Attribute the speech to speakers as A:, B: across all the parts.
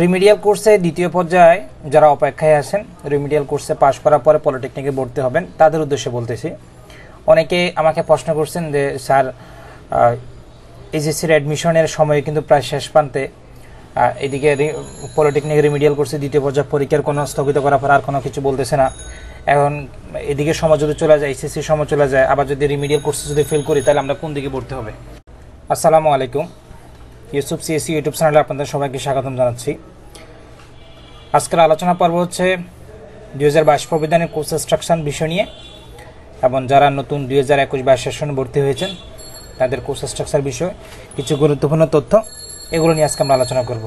A: Remedial কোর্সে দ্বিতীয় পর্যায়ে যারা অপেক্ষায় আছেন, রিমিডিয়াল কোর্সে পাশ করার পরে পলিটেকনিকে ভর্তি হবেন, তাদের উদ্দেশ্যে বলতেছি। অনেকে আমাকে প্রশ্ন করছেন যে স্যার, এইচএসসির অ্যাডমিশনের সময় কিন্তু প্রায় শেষ প্রান্তে, এদিকে পলিটেকনিক রিমিডিয়াল কোর্সে দ্বিতীয় পর্যায়ে পরীক্ষার কোনো স্থগিত করার পর আর কোনো কিছু বলতেছে না। এখন এদিকে সময় যদি চলে যায়, এইচএসসির সময় চলে যায়, আবার যদি রিমিডিয়াল কোর্সে যদি ফেল করি, তাহলে আমরা কোন দিকে ভর্তি হবে? আসসালামু আলাইকুম, ইউসুফ সিএসসি ইউটিউব চ্যানেলে আপনাদের সবাইকে স্বাগতম জানাচ্ছি। আজকের আলোচনা পর্ব হচ্ছে 2022 প্রবিধানের কোর্স ইনস্ট্রাকশন বিষয় নিয়ে, এবং যারা নতুন 2021-22 সেশনে ভর্তি হয়েছেন তাদের কোর্স স্ট্রাকচার বিষয়ে কিছু গুরুত্বপূর্ণ তথ্য, এগুলো নিয়ে আজকে আমরা আলোচনা করব।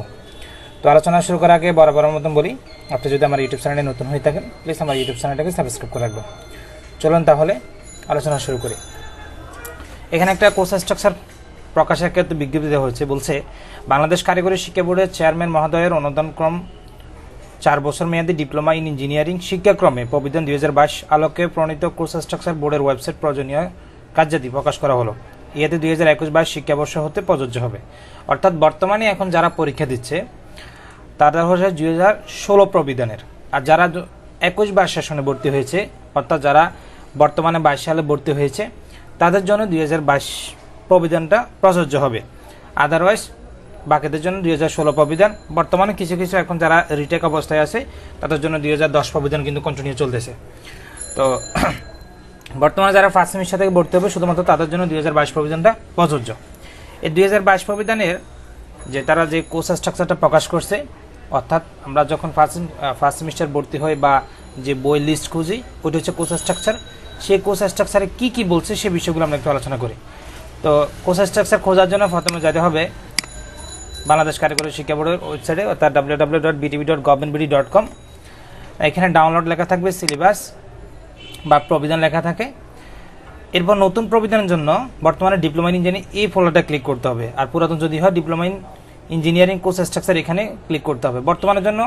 A: তো আলোচনা শুরু করার আগে বরাবরের মতন বলি, আপনি যদি আমার ইউটিউব চ্যানেলে নতুন হয়ে থাকেন, প্লিজ আমার ইউটিউব চ্যানেলটাকে সাবস্ক্রাইব করে রাখবেন। চলুন তাহলে আলোচনা শুরু করি। এখানে একটা কোর্স স্ট্রাকচার প্রকাশের ক্ষেত্রে বিজ্ঞপ্তি দেওয়া হয়েছে। বলছে, বাংলাদেশ কারিগরি শিক্ষা বোর্ডের চেয়ারম্যান মহোদয়ের অনুদানক্রম 4 বছর মেয়াদী ডিপ্লোমা ইন ইঞ্জিনিয়ারিং শিক্ষাক্রমে প্রবিধান 2022 আলোকে প্রণীত কোর্স স্ট্রাকচার বোর্ডের ওয়েবসাইট প্রয়োজনীয় কার্যাদি প্রকাশ করা হলো। ইয়েতে 2021-22 শিক্ষাবর্ষ হতে প্রযোজ্য হবে। অর্থাৎ বর্তমানে এখন যারা পরীক্ষা দিচ্ছে তারা হচ্ছে 2016 প্রবিধানের, আর যারা 21-22 সেশনে ভর্তি হয়েছে, অর্থাৎ যারা বর্তমানে 22 সালে ভর্তি হয়েছে, তাদের জন্য 2022 প্রবিধানটা প্রযোজ্য হবে। আদারওয়াইজ বাকিদের জন্য 2016 প্রবিধান। বর্তমানে কিছু কিছু এখন যারা রিটেক অবস্থায় আছে তাদের জন্য 2010 প্রবিধান কিন্তু কন্টিনিউ চলতেছে। তো বর্তমানে যারা ফার্স্ট সেমিস্টার থেকে ভর্তি হবে শুধুমাত্র তাদের জন্য 2022 প্রবিধানটা প্রযোজ্য। এই 2022 প্রবিধানের যে তারা যে কোর্স স্ট্রাকচারটা প্রকাশ করছে, অর্থাৎ আমরা যখন ফার্স্ট সেমিস্টার ভর্তি হই বা যে বই লিস্ট খুঁজি, ওইটা হচ্ছে কোর্স স্ট্রাকচার। সেই কোর্স স্ট্রাকচারে কী কী বলছে সে বিষয়গুলো আমরা একটু আলোচনা করি। তো কোর্স স্ট্রাকচার খোঁজার জন্য প্রথমে যেতে হবে বাংলাদেশ কারিগরি শিক্ষা বোর্ডের ওয়েবসাইটে, অর্থাৎ www.btb.gov.bd.com। এখানে ডাউনলোড লেখা থাকবে সিলেবাস বা প্রবিধান লেখা থাকে। এরপর নতুন প্রবিধানের জন্য বর্তমানে ডিপ্লোমা ইন ইঞ্জিনিয়ারিং এই ফোল্ডারটা ক্লিক করতে হবে, আর পুরাতন যদি হয় diploma in engineering course structure এখানে ক্লিক করতে হবে। বর্তমানের জন্য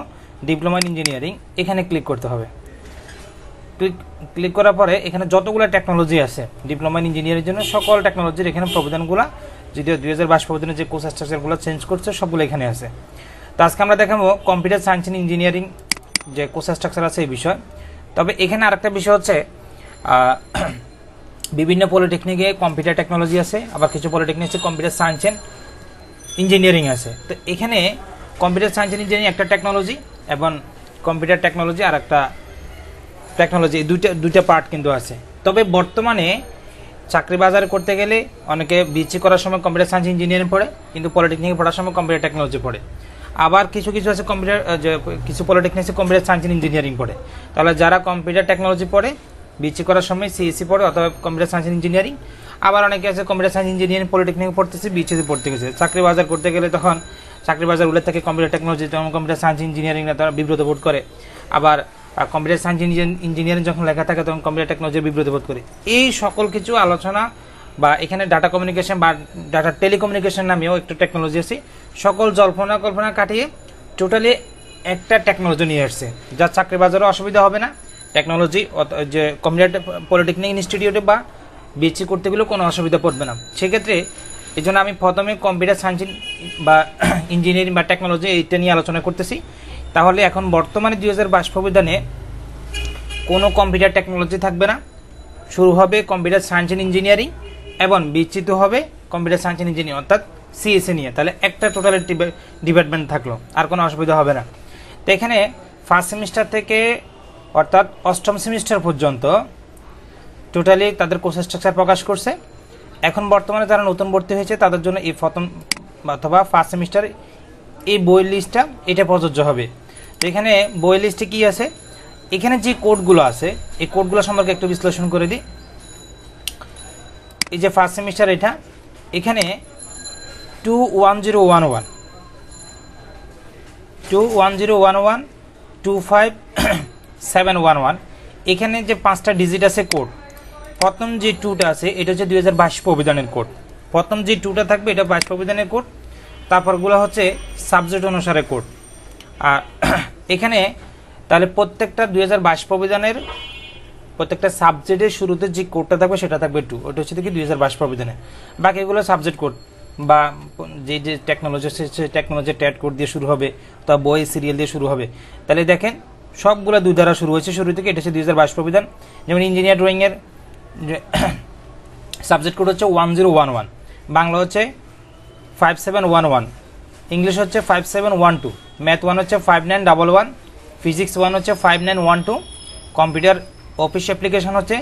A: ডিপ্লোমা ইন ইঞ্জিনিয়ারিং এখানে ক্লিক করতে হবে। ক্লিক করার পরে এখানে যতগুলো টেকনোলজি আছে ডিপ্লোমা ইন ইঞ্জিনিয়ারিং জন্য সকল টেকনোলজির এখানে প্রবিধানগুলো, যদিও 2022 প্রবিধানের যে কোর্স স্ট্রাকচারগুলো চেঞ্জ করছে সবগুলো এখানে আছে। তো আজকে আমরা দেখাবো কম্পিউটার সায়েন্স ইন ইঞ্জিনিয়ারিং যে কোর্স স্ট্রাকচার আছে এই বিষয়। তবে এখানে আরেকটা বিষয় হচ্ছে, বিভিন্ন পলিটেকনিকে কম্পিউটার টেকনোলজি আছে, আবার কিছু পলিটেকনিক আছে কম্পিউটার সায়েন্স এন্ড ইঞ্জিনিয়ারিং আছে। তো এখানে কম্পিউটার সায়েন্স এন্ড ইঞ্জিনিয়ারিং একটা টেকনোলজি, এবং কম্পিউটার টেকনোলজি আর একটা টেকনোলজি, দুইটা পার্ট কিন্তু আছে। তবে বর্তমানে চাকরি বাজারে করতে গেলে অনেকে বিএসসি করার সময় কম্পিউটার সায়েন্স ইঞ্জিনিয়ারিং পড়ে, কিন্তু পলিটেকনিকে পড়ার সময় কম্পিউটার টেকনোলজি পড়ে। আবার কিছু কিছু আছে কিছু পলিটেকনিক আছে কম্পিউটার সায়েন্স ইঞ্জিনিয়ারিং পড়ে। তাহলে যারা কম্পিউটার টেকনোলজি পড়ে বিএসসি করার সময় সিএসসি পড়ে অথবা কম্পিউটার সায়েন্স ইঞ্জিনিয়ারিং, আবার অনেকে আছে কম্পিউটার সায়েন্স ইঞ্জিনিয়ারিং পলিটেকনিক পড়তেছে, বিএসসি পড়তে গেছে। চাকরি বাজার করতে গেলে তখন চাকরি বাজার উল্লেখ থাকে কম্পিউটার টেকনোলজি, তখন কম্পিউটার সায়েন্স ইঞ্জিনিয়ারিংরা তারা বিব্রত বোধ করে। আবার কম্পিউটার সায়েন্স ইঞ্জিনিয়ারিং যখন লেখা থাকে তখন কম্পিউটার টেকনোলজি বিব্রত বোধ করে। এই সকল কিছু আলোচনা বা এখানে ডাটা কমিউনিকেশন বা ডাটা টেলিকমিউনিকেশন নামেও একটু টেকনোলজি আছে, সকল জল্পনা কল্পনা কাটিয়ে টোটালি একটা টেকনোলজি নিয়ে আসছে, যার চাকরি বাজারে অসুবিধা হবে না। টেকনোলজি যে কম্পিউটার পলিটেকনিক ইনস্টিটিউটে বা বিএসসি করতে গেলেও কোনো অসুবিধা পড়বে না। সেক্ষেত্রে এই জন্য আমি প্রথমে কম্পিউটার সায়েন্স বা ইঞ্জিনিয়ারিং বা টেকনোলজি এইটা নিয়ে আলোচনা করতেছি। তাহলে এখন বর্তমানে 2022 প্রবিধানে কোনো কম্পিউটার টেকনোলজি থাকবে না, শুরু হবে কম্পিউটার সায়েন্স এন্ড ইঞ্জিনিয়ারিং, এবং বিচ্ছিত হবে কম্পিউটার সায়েন্স এন্ড ইঞ্জিনিয়ারিং অর্থাৎ সিএসসি নিয়ে। তাহলে একটা টোটাল ডিপার্টমেন্ট থাকলো, আর কোনো অসুবিধা হবে না। তো এখানে ফার্স্ট সেমিস্টার থেকে অর্থাৎ 8ম সেমিস্টার পর্যন্ত টোটালি তাদের কোর্স স্ট্রাকচার প্রকাশ করছে। এখন বর্তমানে যারা নতুন ভর্তি হয়েছে তাদের জন্য এই প্রথম অথবা ফার্স্ট সেমিস্টার এই বই লিস্টটা এটা প্রযোজ্য হবে। তো এখানে বই লিস্টে কী আছে, এখানে যে কোডগুলো আছে এই কোডগুলো সম্পর্কে একটু বিশ্লেষণ করে দিই। এই যে ফার্স্ট সেমিস্টার এটা, এখানে 21011 21011 25711 এখানে যে 5টা ডিজিট আছে কোড। প্রথম যে 2টা আছে এটা হচ্ছে 2022 প্রবিধানের কোড। প্রথম যে 2টা থাকবে এটা 22 প্রবিধানের কোড, তারপরগুলো হচ্ছে সাবজেক্ট অনুসারে কোড। আর এখানে তাহলে প্রত্যেকটা 2022 প্রবিধানের প্রত্যেকটা সাবজেক্টের শুরুতে যে কোডটা থাকবে সেটা থাকবে 2, ওটা হচ্ছে কি 2022 প্রবিধানে, বাকি এগুলো সাবজেক্ট কোড। বা যে যে টেকনোলজি টেকনোলজি ট্যাড কোড দিয়ে শুরু হবে, তা বই সিরিয়াল দিয়ে শুরু হবে। তাহলে দেখেন সবগুলো 2 দ্বারা শুরু হয়েছে শুরু থেকে। এটা হচ্ছে 2022 প্রবিধান। যেমন ইঞ্জিনিয়ার ড্রয়িংয়ের সাবজেক্ট কোড হচ্ছে 1011, বাংলা হচ্ছে 5711, ইংলিশ হচ্ছে 5712, ম্যাথ 1 হচ্ছে 5911, ফিজিক্স 1 হচ্ছে 5912, কম্পিউটার অফিস অ্যাপ্লিকেশন হচ্ছে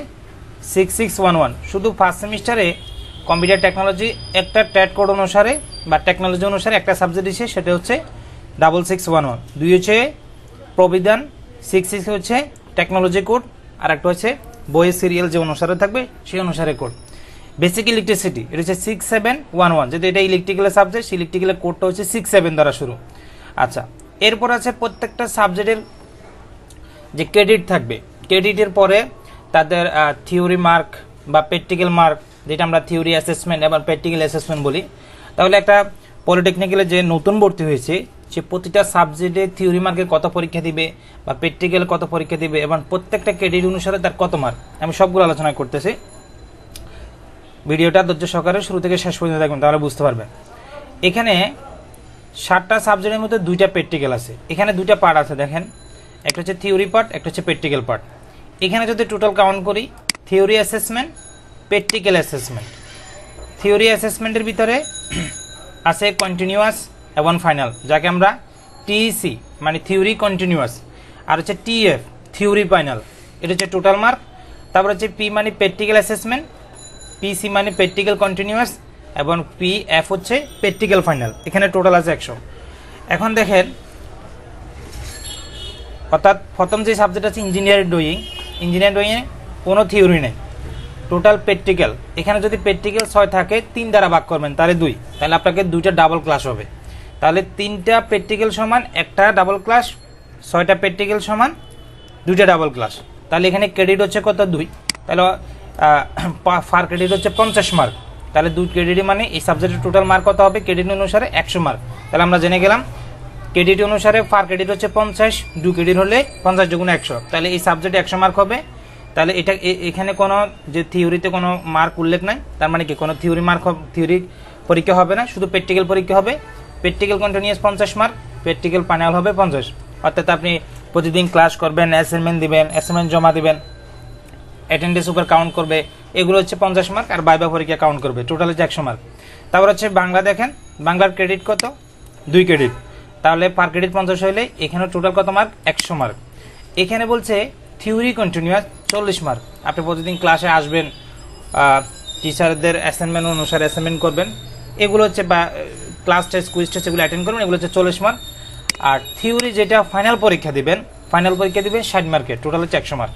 A: 6611। শুধু ফার্স্ট সেমিস্টারে কম্পিউটার টেকনোলজি একটা ট্যাড কোড অনুসারে বা টেকনোলজি অনুসারে একটা সাবজেক্ট দিচ্ছে, সেটা হচ্ছে 6611। 2 হচ্ছে প্রবিধান, 66 হচ্ছে টেকনোলজি কোড, আর একটা হচ্ছে বইয়ের সিরিয়াল যে অনুসারে থাকবে সেই অনুসারে কোড। বেসিক ইলেকট্রিসিটি এটা হচ্ছে 6711, যদি এটা ইলেকট্রিক্যালের সাবজেক্ট, ইলেকট্রিক্যালের কোডটা হচ্ছে 67 দ্বারা শুরু। আচ্ছা, এরপর আছে প্রত্যেকটা সাবজেক্টের যে ক্রেডিট থাকবে, ক্রেডিটের পরে তাদের থিওরি মার্ক বা প্র্যাকটিক্যাল মার্ক, যেটা আমরা থিওরি অ্যাসেসমেন্ট এবং প্র্যাকটিক্যাল অ্যাসেসমেন্ট বলি। তাহলে একটা পলিটেকনিক্যালে যে নতুন ভর্তি হয়েছে সে প্রতিটা সাবজেক্টে থিওরি মার্কের কত পরীক্ষা দিবে বা প্র্যাকটিক্যাল কত পরীক্ষা দিবে এবং প্রত্যেকটা ক্রেডিট অনুসারে তার কত মার্ক, আমি সবগুলো আলোচনা করতেছি। ভিডিওটা ধৈর্য সহকারে শুরু থেকে শেষ পর্যন্ত দেখবেন, তাহলে বুঝতে পারবেন। এখানে 7টা সাবজেক্টের মধ্যে 2টা প্র্যাকটিক্যাল আছে। এখানে 2টা পার্ট আছে, দেখেন, একটা হচ্ছে থিওরি পার্ট, একটা হচ্ছে প্র্যাকটিক্যাল পার্ট। এখানে যদি টোটাল কাউন্ট করি, theory assessment, practical assessment. Theory অ্যাসেসমেন্টের ভিতরে আছে কন্টিনিউয়াস এবং ফাইনাল, যাকে আমরা টিইসি মানে থিওরি কন্টিনিউয়াস, আর হচ্ছে টিএফ থিওরি ফাইনাল, এটা হচ্ছে টোটাল মার্ক। তারপর হচ্ছে পি মানে প্র্যাকটিক্যাল অ্যাসেসমেন্ট, পিসি মানে প্র্যাকটিক্যাল কন্টিনিউয়াস, এবং পিএফ হচ্ছে প্র্যাকটিক্যাল ফাইনাল। এখানে টোটাল আছে 100। এখন দেখেন, অর্থাৎ প্রথম যে সাবজেক্ট আছে ইঞ্জিনিয়ারিং ড্রয়িং, ইঞ্জিনিয়ারিং ড্রয়িংয়ে কোনো থিওরি নেই, টোটাল প্র্যাকটিক্যাল। এখানে যদি প্র্যাকটিক্যাল 6 থাকে 3 দ্বারা ভাগ করবেন, তাহলে 2, তাহলে আপনাকে 2টা ডাবল ক্লাস হবে। তাহলে 3টা প্র্যাকটিক্যাল সমান 1টা ডাবল ক্লাস, 6টা প্র্যাকটিক্যাল সমান 2টা ডাবল ক্লাস। তাহলে এখানে ক্রেডিট হচ্ছে কত? 2। তাহলে পার ক্রেডিট হচ্ছে 50 মার্ক। তাহলে 2 ক্রেডিট মানে এই সাবজেক্টের টোটাল মার্ক কত হবে? ক্রেডিট অনুসারে 100 মার্ক। তাহলে আমরা জেনে গেলাম ক্রেডিট অনুসারে পার ক্রেডিট হচ্ছে 50, 2 ক্রেডিট হলে 50 × 100, তাহলে এই সাবজেক্টে 100 মার্ক হবে। তাহলে এটা এখানে কোনো যে থিওরিতে কোনো মার্ক উল্লেখ নাই, তার মানে কি কোনো থিওরি মার্ক থিওরি পরীক্ষা হবে না, শুধু প্র্যাকটিক্যাল পরীক্ষা হবে। Practical continuous 50 mark, practical final হবে 50। অর্থাৎ আপনি প্রতিদিন ক্লাস করবেন, অ্যাসাইনমেন্ট দিবেন, অ্যাসাইনমেন্ট জমা দিবেন, অ্যাটেন্ডেন্স উপর কাউন্ট করবে, এগুলো হচ্ছে 50 মার্ক, আর ভাইভা পরীক্ষা কাউন্ট করবে, টোটাল হচ্ছে 100 মার্ক। তারপর হচ্ছে বাংলা, দেখেন বাংলার ক্রেডিট কত? 2 ক্রেডিট। তাহলে পার ক্রেডিট 50 হলে এখানে টোটাল কত মার্ক? 100 মার্ক। এখানে বলছে থিওরি কন্টিনিউয়াস 40 মার্ক। আপনি প্রতিদিন ক্লাসে আসবেন, টিচারদের অ্যাসাইনমেন্ট অনুসারে অ্যাসাইনমেন্ট করবেন, এগুলো হচ্ছে বা ক্লাস টেস্ট, কুইজ টেস্ট এগুলো অ্যাটেন্ড করবেন, এগুলো হচ্ছে 40 মার্ক। আর থিওরি যেটা ফাইনাল পরীক্ষা দিবেন, ফাইনাল পরীক্ষা দিবেন 60 মার্কের, টোটাল হচ্ছে 100 মার্ক।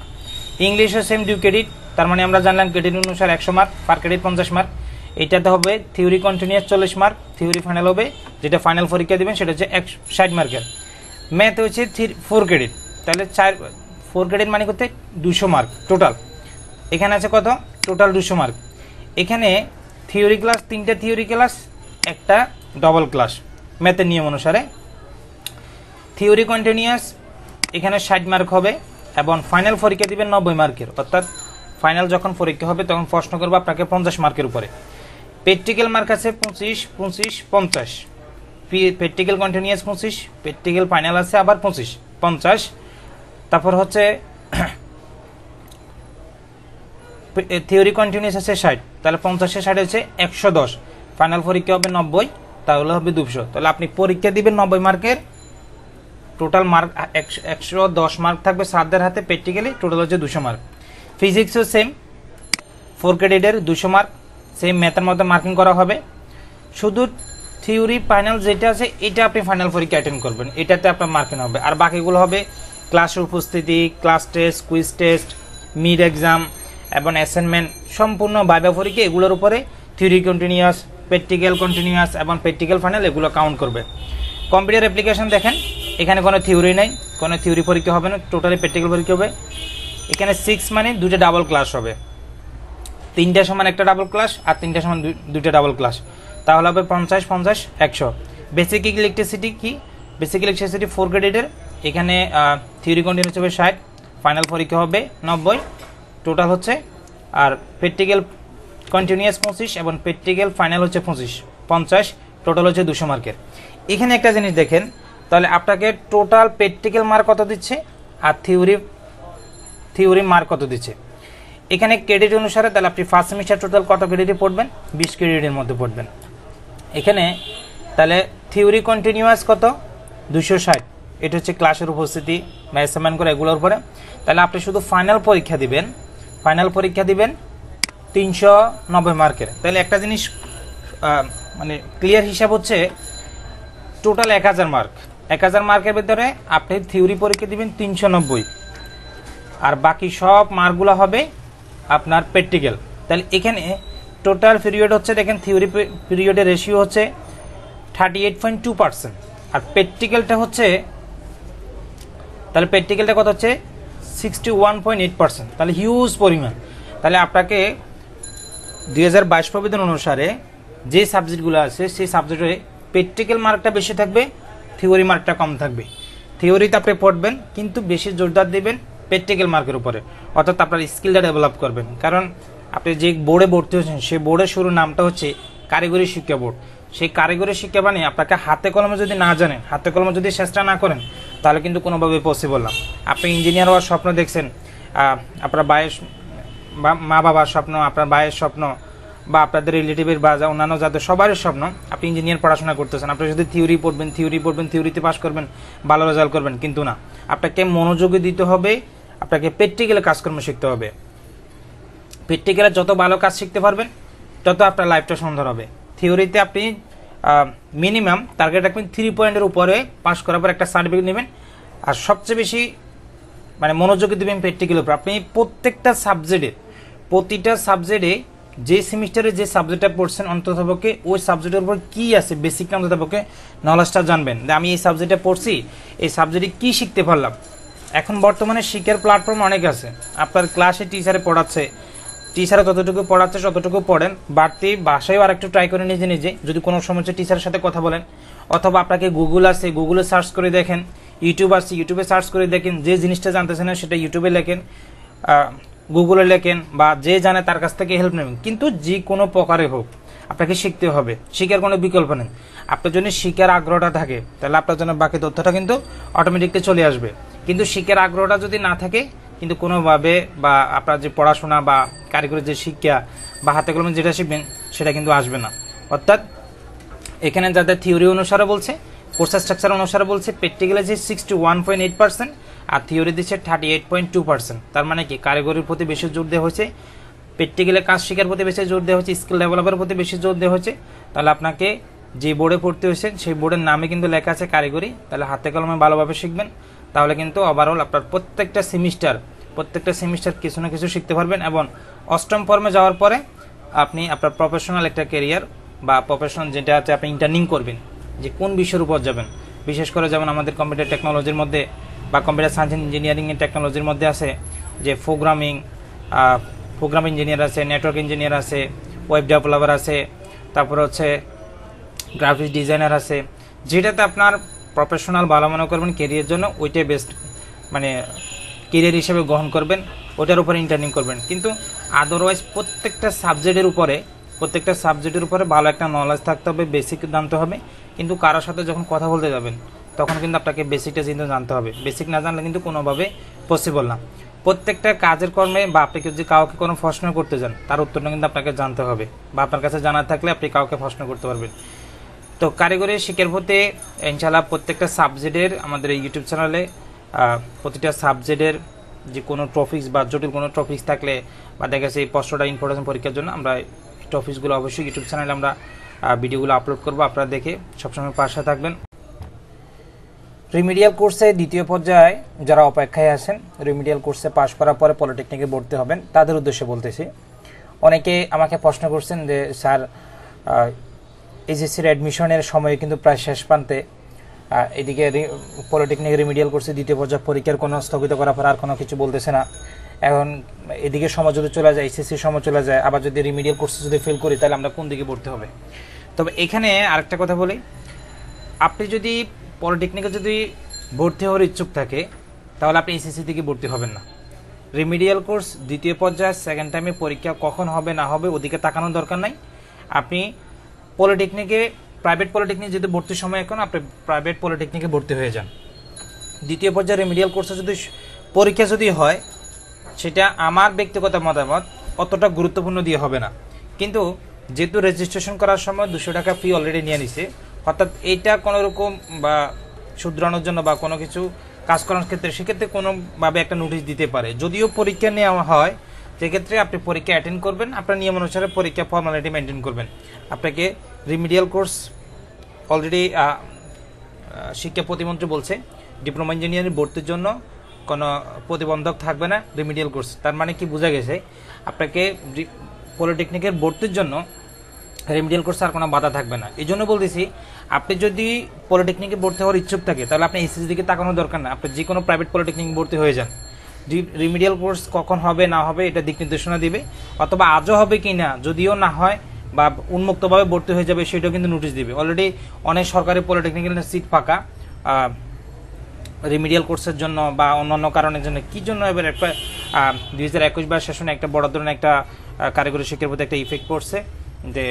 A: ইংলিশও সেম 2 ক্রেডিট, তার মানে আমরা জানলাম ক্রেডিট অনুসারে 100 মার্ক, পার ক্রেডিট 50 মার্ক। এইটাতে হবে theory continuous 40 mark, theory final হবে, যেটা ফাইনাল পরীক্ষা দিবেন সেটা হচ্ছে 60 মার্কের। ম্যাথ হচ্ছে 4 ক্রেডিট, তাহলে 4 ক্রেডিট মানে করতে 200 মার্ক টোটাল। এখানে আছে কত? Total 200 mark. এখানে থিওরি ক্লাস 3টে থিওরি ক্লাস, একটা ডবল ক্লাস ম্যাথের নিয়ম অনুসারে। থিওরি কন্টিনিউয়াস এখানে 60 মার্ক হবে এবং ফাইনাল পরীক্ষা দিবেন 90 মার্কের, অর্থাৎ ফাইনাল যখন পরীক্ষা হবে তখন প্রশ্ন করবে আপনাকে 50 মার্কের উপরে। প্র্যাকটিক্যাল মার্ক আছে 25, 25, 50। প্র্যাকটিক্যাল কন্টিনিউয়াস 25, প্র্যাকটিক্যাল ফাইনাল আছে আবার 25, 50। তারপর হচ্ছে থিওরি কন্টিনিউয়াস আছে 60, তাহলে 50 এ 60 হচ্ছে 110। ফাইনাল পরীক্ষা হবে 90, তাহলে হবে 200। তাহলে আপনি পরীক্ষা দিবেন 90 মার্কের, টোটাল মার্ক 110 মার্ক থাকবে স্যারদের হাতে প্র্যাকটিক্যালি, টোটাল হচ্ছে 200 মার্ক। ফিজিক্সও সেম 4 ক্রেডিটের 200 মার্ক, সেম ম্যাথের মধ্যে মার্কিং করা হবে। শুধু থিওরি ফাইনাল যেটা আছে এটা আপনি ফাইনাল পরীক্ষা অ্যাটেন্ড করবেন, এটাতে আপনার মার্কিং হবে। আর বাকিগুলো হবে ক্লাসের উপস্থিতি, class test, quiz test, mid exam এবং অ্যাসাইনমেন্ট, সম্পূর্ণ ভাইভা পরীক্ষা, এগুলোর উপরে থিওরি কন্টিনিউয়াস, প্র্যাকটিক্যাল কন্টিনিউয়াস এবং প্র্যাকটিক্যাল ফাইনাল এগুলো কাউন্ট করবে। কম্পিউটার অ্যাপ্লিকেশন দেখেন, এখানে কোনো থিওরি নেই, কোনো থিওরি পরীক্ষা হবে না, টোটালি প্র্যাকটিক্যাল পরীক্ষা হবে। এখানে 6 মানে 2টা ডাবল ক্লাস হবে, 3টা সমান 1টা ডাবল ক্লাস আর 3টা সমান 2টা ডাবল ক্লাস, তাহলে হবে 50, 50, 100। বেসিক ইলেকট্রিসিটি কি? বেসিক ইলেকট্রিসিটি 4 ক্রেডিটের, এখানে থিওরি কন্টিনিউয়াস হবে 60, ফাইনাল পরীক্ষা হবে 90 টোটাল হচ্ছে। আর প্র্যাকটিক্যাল কন্টিনিউয়াস 25 এবং প্র্যাকটিক্যাল ফাইনাল হচ্ছে 25, 50, টোটাল হচ্ছে 200 মার্কের। এখানে একটা জিনিস দেখেন, তাহলে আপনাকে টোটাল প্র্যাকটিক্যাল মার্ক কত দিচ্ছে আর থিওরি মার্ক কত দিচ্ছে। এখানে ক্রেডিট অনুসারে তাহলে আপনি ফার্স্ট সেমিস্টার টোটাল কত ক্রেডিটে পড়বেন, 20 ক্রেডিটের মধ্যে পড়বেন। এখানে তাহলে থিওরি কন্টিনিউয়াস কত, 260, এটা হচ্ছে ক্লাসের উপস্থিতি বা অ্যাসাইনমেন্ট করে এগুলোর উপরে। তাহলে আপনি শুধু ফাইনাল পরীক্ষা দিবেন 390 মার্কের। তাহলে একটা জিনিস মানে ক্লিয়ার হিসাব হচ্ছে টোটাল 1000 মার্ক, 1000 মার্কের ভিতরে আপনি থিওরি পরীক্ষা দিবেন 390, আর বাকি সব মার্কগুলো হবে আপনার প্র্যাকটিক্যাল। তাহলে এখানে টোটাল পিরিয়ড হচ্ছে দেখেন, থিওরি পিরিয়ডের রেশিও হচ্ছে 38.2%, আর প্র্যাকটিক্যালটা হচ্ছে, তাহলে প্র্যাকটিক্যালটা কত হচ্ছে 61.8%, তাহলে হিউজ পরিমাণ। তাহলে আপনাকে 2022 প্রবিধান অনুসারে যে সাবজেক্টগুলো আছে সেই সাবজেক্টে প্র্যাকটিক্যাল মার্কটা বেশি থাকবে, থিওরি মার্কটা কম থাকবে। থিওরিতে আপনি পড়বেন কিন্তু বেশি জোরদার দেবেন প্র্যাকটিক্যাল মার্কের উপরে, অর্থাৎ আপনার স্কিলটা ডেভেলপ করবেন। কারণ আপনি যে বোর্ডে ভর্তি হচ্ছেন সেই বোর্ডের শুরু নামটা হচ্ছে কারিগরি শিক্ষা বোর্ড। সেই কারিগরি শিক্ষা মানে আপনাকে হাতে কলমে যদি না জানেন, হাতে কলমে যদি চেষ্টা না করেন, তাহলে কিন্তু কোনোভাবে পসিবল না। আপনি ইঞ্জিনিয়ার হওয়ার স্বপ্ন দেখছেন, আপনার ভাইয়ের বা মা বাবার স্বপ্ন, আপনার ভাইয়ের স্বপ্ন, বা আপনাদের রিলেটিভের বা অন্যান্য যাদের সবারই স্বপ্ন আপনি ইঞ্জিনিয়ার পড়াশোনা করতেছেন। আপনি যদি থিওরি পড়বেন, থিওরিতে পাস করবেন, ভালো রেজাল্ট করবেন, কিন্তু না, আপনাকে মনোযোগী দিতে হবে, আপনাকে প্র্যাকটিক্যালে কাজকর্ম শিখতে হবে। প্র্যাকটিক্যালে যত ভালো কাজ শিখতে পারবেন তত আপনার লাইফটা সুন্দর হবে। থিওরিতে আপনি মিনিমাম টার্গেট রাখবেন 3 পয়েন্টের উপরে পাস করার পর একটা সার্টিফিকেট নেবেন, আর সবচেয়ে বেশি মানে মনোযোগী দেবেন প্র্যাকটিক্যালের উপর। আপনি প্রতিটা সাবজেক্টে যে সেমিস্টারে যে সাবজেক্টটা পড়ছেন অন্ততপক্ষে ওই সাবজেক্টের উপর কী আছে বেসিকটা অন্ততপক্ষে নলেজটা জানবেন, যে আমি এই সাবজেক্টে পড়ছি, এই সাবজেক্টে কী শিখতে পারলাম। এখন বর্তমানে শিক্ষার প্ল্যাটফর্ম অনেক আছে, আপনার ক্লাসে টিচারে পড়াচ্ছে, টিচারে যতটুকু পড়াচ্ছে ততটুকু পড়েন, বাড়তি বাসায়ও আরেকটু ট্রাই করে নিজে যদি কোনো সমস্যা টিচারের সাথে কথা বলেন, অথবা আপনাকে গুগল আছে, গুগলে সার্চ করে দেখেন, ইউটিউব আছে, ইউটিউবে সার্চ করে দেখেন, যে জিনিসটা জানতেছেন না সেটা ইউটিউবে লেখেন, গুগলে লেখেন, বা যে জানে তার কাছ থেকে হেল্প নেবেন। কিন্তু যে কোনো প্রকারে হোক আপনাকে শিখতে হবে, শিখার কোনো বিকল্প নেই। আপনার জন্য শিখার আগ্রহটা থাকে তাহলে আপনার জন্য বাকি তথ্যটা কিন্তু অটোমেটিকলি চলে আসবে। কিন্তু শিখার আগ্রহটা যদি না থাকে কিন্তু কোনোভাবে, বা আপনার যে পড়াশোনা বা কারিগরি যে শিক্ষা বা হাতে কলমে যেটা শিখবেন সেটা কিন্তু আসবে না। অর্থাৎ এখানে যাদের থিওরি অনুসারে বলছে, কোর্স স্ট্রাকচার অনুসারে বলছে, প্র্যাকটিক্যালে যে 61.8% আর থিওরি দিচ্ছে 38.2%। তার মানে কি কারিগরির প্রতি বেশি জোর দেওয়া হয়েছে, প্র্যাকটিক্যালে কাজ শেখার প্রতি বেশি জোর দেওয়া হয়েছে, স্কিল ডেভেলপের প্রতি বেশি জোর দেওয়া হয়েছে। তাহলে আপনাকে যে বোর্ডে পড়তে হয়েছে সেই বোর্ডের নামে কিন্তু লেখা আছে কারিগরি, তাহলে হাতে কলমে ভালোভাবে শিখবেন, তাহলে কিন্তু ওভারঅল আপনার প্রত্যেকটা সেমিস্টার কিছু না কিছু শিখতে পারবেন। এবং অষ্টম ফর্মে যাওয়ার পরে আপনি আপনার প্রফেশনাল একটা ক্যারিয়ার বা প্রফেশনাল যেটা আছে আপনি ইন্টার্নিং করবেন, যে কোন বিষয়ের উপর যাবেন। বিশেষ করে যেমন আমাদের কম্পিউটার টেকনোলজির মধ্যে বা কম্পিউটার সায়েন্স ইঞ্জিনিয়ারিং এর টেকনোলজির মধ্যে আছে যে প্রোগ্রাম ইঞ্জিনিয়ার আছে, নেটওয়ার্ক ইঞ্জিনিয়ার আছে, ওয়েব ডেভেলপার আছে, তারপর হচ্ছে গ্রাফিক্স ডিজাইনার আছে। যেটাতে আপনার প্রফেশনাল ভালো মনে করবেন ক্যারিয়ার জন্য, ওইটাই বেস্ট মানে ক্যারিয়ার হিসেবে গ্রহণ করবেন, ওটার উপরে ইন্টার্নিং করবেন। কিন্তু আদারওয়াইজ প্রত্যেকটা সাবজেক্টের উপরে ভালো একটা নলেজ থাকতে হবে, বেসিক জানতে হবে। কিন্তু কারোর সাথে যখন কথা বলতে যাবেন তখন কিন্তু আপনাকে বেসিকটা চিন্তা জানতে হবে, বেসিক না জানলে কিন্তু কোনোভাবে পসিবল না। প্রত্যেকটা কাজের কর্মে বা আপনি যদি কাউকে কোনো প্রশ্ন করতে যান তার উত্তরটা কিন্তু আপনাকে জানতে হবে, বা আপনার কাছে জানা থাকলে আপনি কাউকে প্রশ্ন করতে পারবেন। তো কারিগরি শিক্ষার প্রতি ইনশাআল্লাহ প্রত্যেকটা সাবজেক্টের আমাদের এই ইউটিউব চ্যানেলে প্রতিটা সাবজেক্টের যে কোনো টপিকস বা জটিল কোনো টপিকস থাকলে বা দেখা যাচ্ছে এই প্রশ্নটা ইম্পর্টেন্ট পরীক্ষার জন্য আমরা টপিকসগুলো অবশ্যই ইউটিউব চ্যানেলে আমরা ভিডিওগুলো আপলোড করবো, আপনারা দেখে সবসময় পাশে থাকবেন। রিমিডিয়াল কোর্সে দ্বিতীয় পর্যায়ে যারা অপেক্ষায় আছেন, রিমিডিয়াল কোর্সে পাশ করার পরে পলিটেকনিকে ভর্তি হবেন, তাদের উদ্দেশ্যে বলতেছি। অনেকে আমাকে প্রশ্ন করছেন যে স্যার এইচএসসির অ্যাডমিশনের সময় কিন্তু প্রায় শেষ প্রান্তে, এদিকে পলিটেকনিক রিমিডিয়াল কোর্সে দ্বিতীয় পর্যায়ে পরীক্ষার কোনো স্থগিত করার পর আর কোনো কিছু বলতেছে না। এখন এদিকে সময় যদি চলে যায়, এইচএসসির সময় চলে যায়, আবার যদি রিমিডিয়াল কোর্সে যদি ফেল করি তাহলে আমরা কোন দিকে ভর্তি হবে। তবে এখানে আরেকটা কথা বলি, আপনি যদি পলিটেকনিকে যদি ভর্তি হওয়ার ইচ্ছুক থাকে তাহলে আপনি এইচএসসি থেকে ভর্তি হবেন না। রিমিডিয়াল কোর্স দ্বিতীয় পর্যায়ে সেকেন্ড টাইমে পরীক্ষা কখন হবে না হবে ওদিকে তাকানোর দরকার নাই। আপনি পলিটেকনিকে প্রাইভেট পলিটেকনিক যেহেতু ভর্তির সময় এখন আপনি প্রাইভেট পলিটেকনিকে ভর্তি হয়ে যান। দ্বিতীয় পর্যায়ে রেমিডিয়াল কোর্সে যদি পরীক্ষা যদি হয়, সেটা আমার ব্যক্তিগত মতামত অতটা গুরুত্বপূর্ণ দিয়ে হবে না, কিন্তু যেহেতু রেজিস্ট্রেশন করার সময় 200 টাকা ফি অলরেডি নিয়ে নিছে, অর্থাৎ এইটা কোনো রকম বা শুধরানোর জন্য বা কোনো কিছু কাজ করার ক্ষেত্রে সেক্ষেত্রে কোনোভাবে একটা নোটিশ দিতে পারে। যদিও পরীক্ষা নেওয়া হয়, সেক্ষেত্রে আপনি পরীক্ষা অ্যাটেন্ড করবেন, আপনার নিয়ম অনুসারে পরীক্ষা ফর্মালিটি মেনটেন করবেন। আপনাকে রিমিডিয়াল কোর্স অলরেডি শিক্ষা প্রতিমন্ত্রী বলছে ডিপ্লোমা ইঞ্জিনিয়ারিং ভর্তির জন্য কোনো প্রতিবন্ধক থাকবে না রিমিডিয়াল কোর্স। তার মানে কি বোঝা গেছে, আপনাকে পলিটেকনিকের ভর্তির জন্য রেমিডিয়াল কোর্সে আর কোনো বাধা থাকবে না। এই জন্য বলতেছি, আপনি যদি পলিটেকনিকে ভর্তি হওয়ার ইচ্ছুক থাকে তাহলে আপনি এসএসসি দিকে তাকানোর দরকার না, আপনি যে কোনো প্রাইভেট পলিটেকনিক ভর্তি হয়ে যান। রিমিডিয়াল কোর্স কখন হবে না হবে এটা দিক নির্দেশনা দিবে, অথবা আজও হবে কি না, যদিও না হয় বা উন্মুক্তভাবে ভর্তি হয়ে যাবে সেটাও কিন্তু নোটিশ দিবে। অলরেডি অনেক সরকারি পলিটেকনিক্যাল সিট ফাঁকা রিমিডিয়াল কোর্সের জন্য বা অন্যান্য কারণের জন্য। কী জন্য এবার একটা 2021 সেশনে একটা বড় ধরনের একটা কারিগরি শিক্ষার প্রতি একটা ইফেক্ট পড়ছে, যে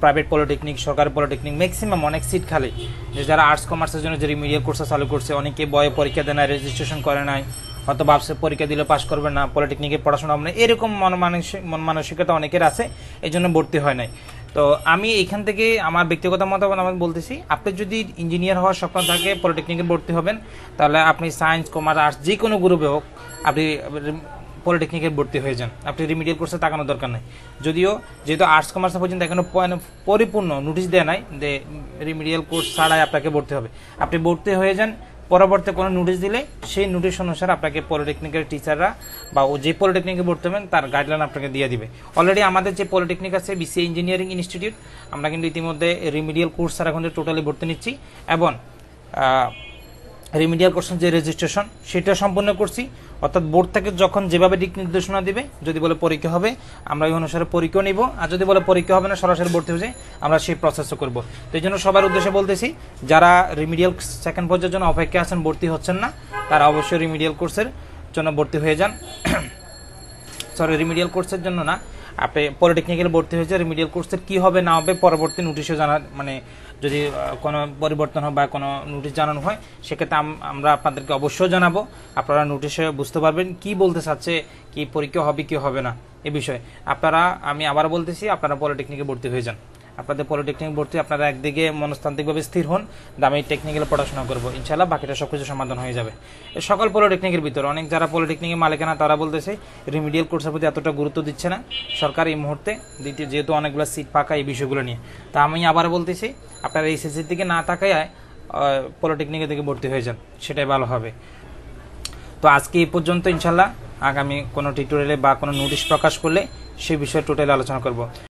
A: প্রাইভেট পলিটেকনিক, সরকারি পলিটেকনিক ম্যাক্সিমাম অনেক সিট খালি, যে যারা আর্টস কমার্সের জন্য যে রিমিডিয়াল কোর্সটা চালু করছে, অনেকে বয়ে পরীক্ষা দেয় না, রেজিস্ট্রেশন করে নাই, হয়তো ভাবছে পরীক্ষা দিলে পাশ করবে না, পলিটেকনিকে পড়াশোনা হবে না, এরকম মন মানসিকতা অনেকের আছে, এই জন্য ভর্তি হয় নাই। তো আমি এখান থেকে আমার ব্যক্তিগত মতামত আমি বলতেছি, আপনি যদি ইঞ্জিনিয়ার হওয়ার স্বপ্ন থাকে পলিটেকনিকে ভর্তি হবেন, তাহলে আপনি সায়েন্স, কমার্স, আর্টস যে কোনো গ্রুপে হোক আপনি পলিটেকনিকে ভর্তি হয়ে যান, আপনি রিমিডিয়াল কোর্সে তাকানোর দরকার নেই। যদিও যেহেতু আর্টস কমার্স পর্যন্ত এখনো পরিপূর্ণ নোটিশ দেয় নাই যে রিমিডিয়াল কোর্স ছাড়াই আপনাকে ভর্তি হবে, আপনি ভর্তি হয়ে যান। পরবর্তী কোনো নোটিশ দিলে সেই নোটিশ অনুসারে আপনাকে পলিটেকনিকের টিচাররা বা যে পলিটেকনিকে ভর্তি হবেন তার গাইডলাইন আপনাকে দিয়ে দিবে। অলরেডি আমাদের যে পলিটেকনিক আছে বিসিএ ইঞ্জিনিয়ারিং ইনস্টিটিউট, আমরা কিন্তু ইতিমধ্যে রিমিডিয়াল কোর্স ছাড়া এখন টোটালি ভর্তি নিচ্ছি, এবং রিমিডিয়াল কোর্সের যে রেজিস্ট্রেশন সেটা সম্পূর্ণ করছি। অর্থাৎ বোর্ড থেকে যখন যেভাবে দিক নির্দেশনা দিবে, যদি বলে পরীক্ষা হবে আমরা এই অনুসারে পরীক্ষা নিব, আর যদি বলে পরীক্ষা হবে না সরাসরি ভর্তি হয়ে যায় আমরা সেই প্রসেসও করব। তো এই জন্য সবার উদ্দেশ্যে বলতেছি, যারা রিমিডিয়াল সেকেন্ড পর্যায়ের জন্য অপেক্ষা আছেন, ভর্তি হচ্ছেন না, তারা অবশ্যই রিমিডিয়াল কোর্সের জন্য ভর্তি হয়ে যান। সরি, রিমিডিয়াল কোর্সের জন্য না, আপনি পলিটেকনিক্যাল ভর্তি হয়েছে, রিমিডিয়াল কোর্সের কী হবে না হবে পরবর্তী নোটিশে জানা, মানে যদি কোনো পরিবর্তন হয় বা কোনো নোটিশ জানানো হয় সেক্ষেত্রে আমরা আপনাদেরকে অবশ্যই জানাবো। আপনারা নোটিশে বুঝতে পারবেন কি বলতে চাচ্ছে, কি পরীক্ষা হবে কি হবে না এ বিষয়ে। আপনারা, আমি আবার বলতেছি, আপনারা পলিটেকনিকে ভর্তি হয়ে যান। আপনাদের পলিটেকনিক ভর্তি, আপনারা একদিকে মনস্তান্ত্রিকভাবে স্থির হন, আমি টেকনিক্যাল পড়াশোনা করবো, ইনশাল্লাহ বাকিটা সব কিছু সমাধান হয়ে যাবে। সকল পলিটেকনিকের ভিতরে অনেক যারা পলিটেকনিকের মালিকানা তারা বলতেছে রিমিডিয়াল কোর্সের প্রতি এতটা গুরুত্ব দিচ্ছে না সরকার এই মুহূর্তে, যেহেতু অনেকগুলো সিট ফাঁকা এই বিষয়গুলো নিয়ে। তা আমি আবার বলতেছি, আপনারা এইচএসসির দিকে না তাকায় পলিটেকনিকের দিকে ভর্তি হয়ে যান, সেটাই ভালো হবে। তো আজকে এই পর্যন্ত, ইনশাল্লাহ আগামী কোনো টিউটোরিয়ালে বা কোনো নোটিশ প্রকাশ করলে সেই বিষয়ে টোটালি আলোচনা করব।